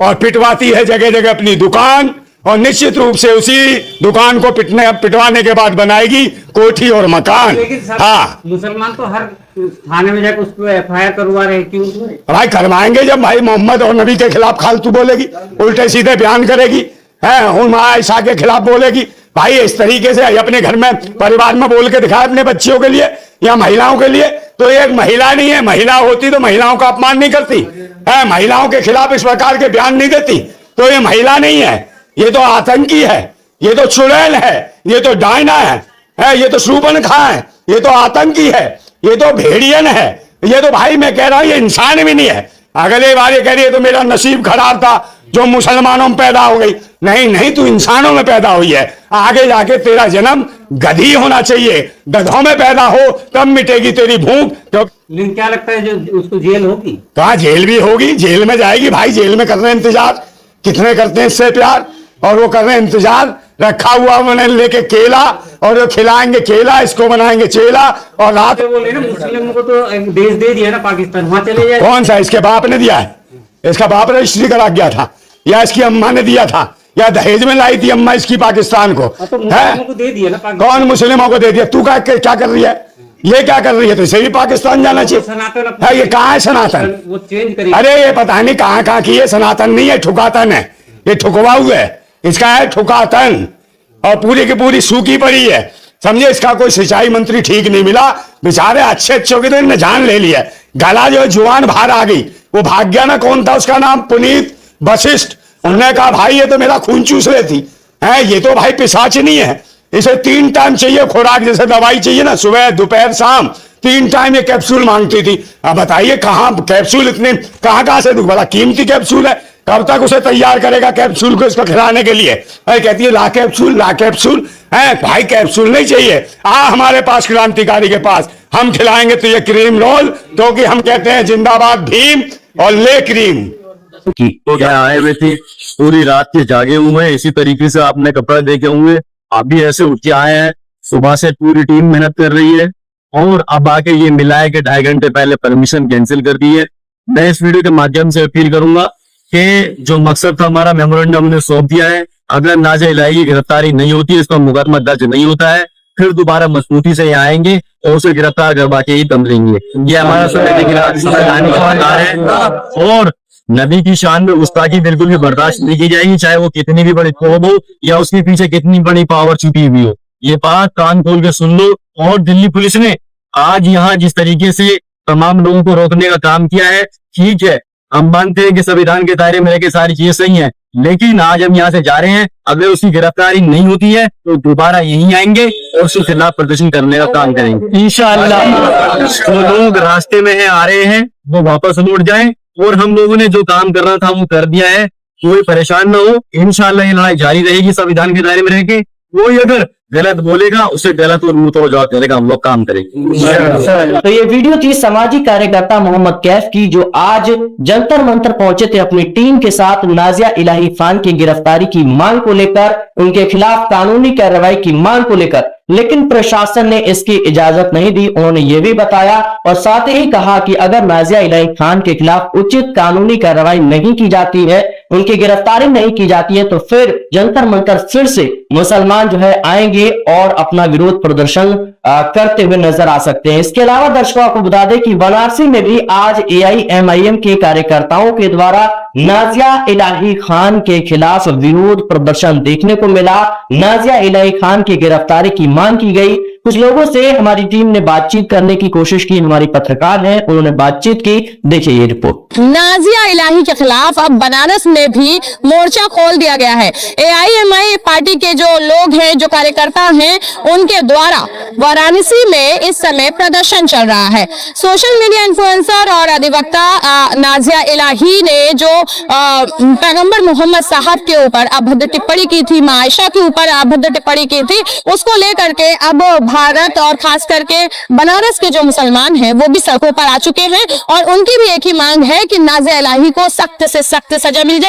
और पिटवाती है जगह जगह अपनी दुकान, और निश्चित रूप से उसी दुकान को पिटवाने के बाद बनाएगी कोठी और मकान। लेकिन साहब, हाँ मुसलमान तो हर थाने में जाकर उसको FIR करवा रहे हैं, क्यों? भाई करवाएंगे जब भाई मोहम्मद और नबी के खिलाफ फालतू बोलेगी, उल्टे सीधे बयान करेगी, है उन आयशा के खिलाफ बोलेगी। भाई इस तरीके से अपने घर में परिवार में बोल के दिखाए अपने बच्चियों के लिए या महिलाओं के लिए, तो एक महिला नहीं है। महिला होती तो महिलाओं का अपमान नहीं करती है, महिलाओं के खिलाफ इस प्रकार के बयान नहीं देती, तो ये महिला नहीं है, ये तो आतंकी है, ये तो चुड़ैल है, ये तो डायना है, ये तो शूर्पणखा है, ये तो आतंकी है, ये तो भेड़ियन है, ये तो भाई मैं कह रहा हूं ये इंसान भी नहीं है। अगले बार ये कह रही है तो मेरा नसीब खराब था जो मुसलमानों में पैदा हो गई। नहीं नहीं, तू इंसानों में पैदा हुई है, आगे जाके तेरा जन्म गधी होना चाहिए, गधों में पैदा हो तब मिटेगी तेरी भूख। तो लेकिन क्या लगता है जो उसको जेल होगी? कहाँ जेल भी होगी, जेल में जाएगी भाई, जेल में कर रहे हैं इंतजार, कितने करते हैं इससे प्यार, और वो कर रहे हैं इंतजार। रखा हुआ उन्होंने लेके केला, और जो खिलाएंगे केला, इसको बनाएंगे चेला, और रात बोले ना मुस्लिमों को तो देश दे दिया ना पाकिस्तान, वहां चले जाए। कौन सा? इसके बाप ने दिया है, इसका बाप रजिस्ट्री करा गया था, या इसकी अम्मा ने दिया था, या दहेज में लाई थी अम्मा इसकी पाकिस्तान को, तो मुस्लिमों को दे दिया ना पाकिस्तान। कौन मुस्लिमों को दे दिया? तू क्या कर रही है, ये क्या कर रही है? तो इसे भी पाकिस्तान जाना चाहिए। सनातन है ये कहाँ है सनातन? वो चेंज करेगी। अरे ये पता नहीं कहाँ कहाँ की है, सनातन नहीं है, ठुकातन है, ये ठुकवा हुआ है, इसका है ठुकातन, और पूरी की पूरी सूखी पड़ी है, समझे। इसका कोई सिंचाई मंत्री ठीक नहीं मिला, बेचारे अच्छे अच्छों के तो इन्हें जान ले लिया, गला जो जुबान बाहर आ गई, वो भाग गया ना, कौन था उसका नाम, पुनीत वशिष्ठ, उन्होंने कहा भाई ये तो मेरा खून चूस रही थी, है ये तो भाई पिशाचिनी है, इसे 3 टाइम चाहिए खुराक, जैसे दवाई चाहिए ना, सुबह दोपहर शाम 3 टाइम ये कैप्सूल मांगती थी। अब बताइए कहाँ कैप्सूल इतने कहाँ से बड़ा कीमती कैप्सूल है, कब तक उसे तैयार करेगा कैप्सूल को इसको खिलाने के लिए? कहती है ला कैप्सूल है भाई, कैप्सूल नहीं चाहिए, आ हमारे पास क्रांतिकारी के पास, हम खिलाएंगे तो ये क्रीम रोल, क्योंकि हम कहते हैं जिंदाबाद भीम और ले क्रीम। तो क्या आए हुए थे, पूरी रात के जागे हुए हैं, इसी तरीके से आपने कपड़ा देखे होंगे, आप भी ऐसे उठ के आए हैं, सुबह से पूरी टीम मेहनत कर रही है, और अब आके ये मिला है कि 2.5 घंटे पहले परमिशन कैंसिल कर दी है। मैं इस वीडियो के माध्यम से अपील करूंगा कि जो मकसद था हमारा, मेमोरेंडम ने सौंप दिया है, अगर नाज़िया इलाही की गिरफ्तारी नहीं होती, इसका मुकदमा दर्ज नहीं होता है, फिर दोबारा मजबूती से यहाँ आएंगे और उसे गिरफ्तार करवा के ही दम लेंगे। ये हमारा संवैधानिक अधिकार है, और नबी की शान में गुस्ताखी बिल्कुल भी बर्दाश्त नहीं की जाएगी, चाहे वो कितनी भी बड़ी कौम हो या उसके पीछे कितनी बड़ी पावर छुपी हुई हो। ये बात कान खोल के सुन लो। और दिल्ली पुलिस ने आज यहाँ जिस तरीके से तमाम लोगों को रोकने का काम किया है, ठीक है, हम मानते हैं कि संविधान के दायरे में रहकर सारी चीजें सही हैं, लेकिन आज हम यहाँ से जा रहे हैं, अगर उसकी गिरफ्तारी नहीं होती है तो दोबारा यहीं आएंगे और उसके खिलाफ प्रदर्शन करने का काम करेंगे इंशाअल्लाह। जो लोग रास्ते में आ रहे हैं वो वापस लौट जाएं, और हम लोगों ने जो काम करना था वो कर दिया है, कोई परेशान ना हो। इंशाअल्लाह ये लड़ाई जारी रहेगी संविधान के दायरे में रह के। कोई अगर गलत बोलेगा उसे गलत और मुंह तोड़ जवाब देने का हम लोग काम करेंगे। तो ये वीडियो थी सामाजिक कार्यकर्ता मोहम्मद कैफ की, जो आज जंतर मंतर पहुंचे थे अपनी टीम के साथ नाज़िया इलाही खान की गिरफ्तारी की मांग को लेकर, उनके खिलाफ कानूनी कार्रवाई की मांग को लेकर, लेकिन प्रशासन ने इसकी इजाजत नहीं दी। उन्होंने ये भी बताया और साथ ही कहा कि अगर नाज़िया इलाही खान के खिलाफ उचित कानूनी कार्रवाई नहीं की जाती है, उनकी गिरफ्तारी नहीं की जाती है, तो फिर जंतर मंतर फिर से मुसलमान जो है आएंगे और अपना विरोध प्रदर्शन करते हुए नजर आ सकते हैं। इसके अलावा दर्शकों को बता दें कि वाराणसी में भी आज AIMIM के कार्यकर्ताओं के द्वारा नाज़िया इलाही खान के खिलाफ विरोध प्रदर्शन देखने को मिला। नाज़िया इलाही खान की गिरफ्तारी की मांग की गई। कुछ लोगों से हमारी टीम ने बातचीत करने की कोशिश की, हमारी पत्रकार हैं, उन्होंने बातचीत की, देखिए ये रिपोर्ट। नाज़िया इलाही के खिलाफ अब बनारस में भी मोर्चा खोल दिया गया है। AIMI पार्टी के जो लोग हैं, जो कार्यकर्ता हैं, उनके द्वारा वाराणसी में इस समय प्रदर्शन चल रहा है। सोशल मीडिया इन्फ्लुएंसर और अधिवक्ता नाज़िया इलाही ने जो पैगंबर मोहम्मद साहब के ऊपर अभद्र टिप्पणी की थी, मां आयशा के ऊपर अभद्र टिप्पणी की थी, उसको लेकर के अब भारत और खास करके बनारस के जो मुसलमान हैं वो भी सड़कों पर आ चुके हैं, और उनकी भी एक ही मांग है कि नाज़िया इलाही को सख्त से सख्त सजा मिल जाए।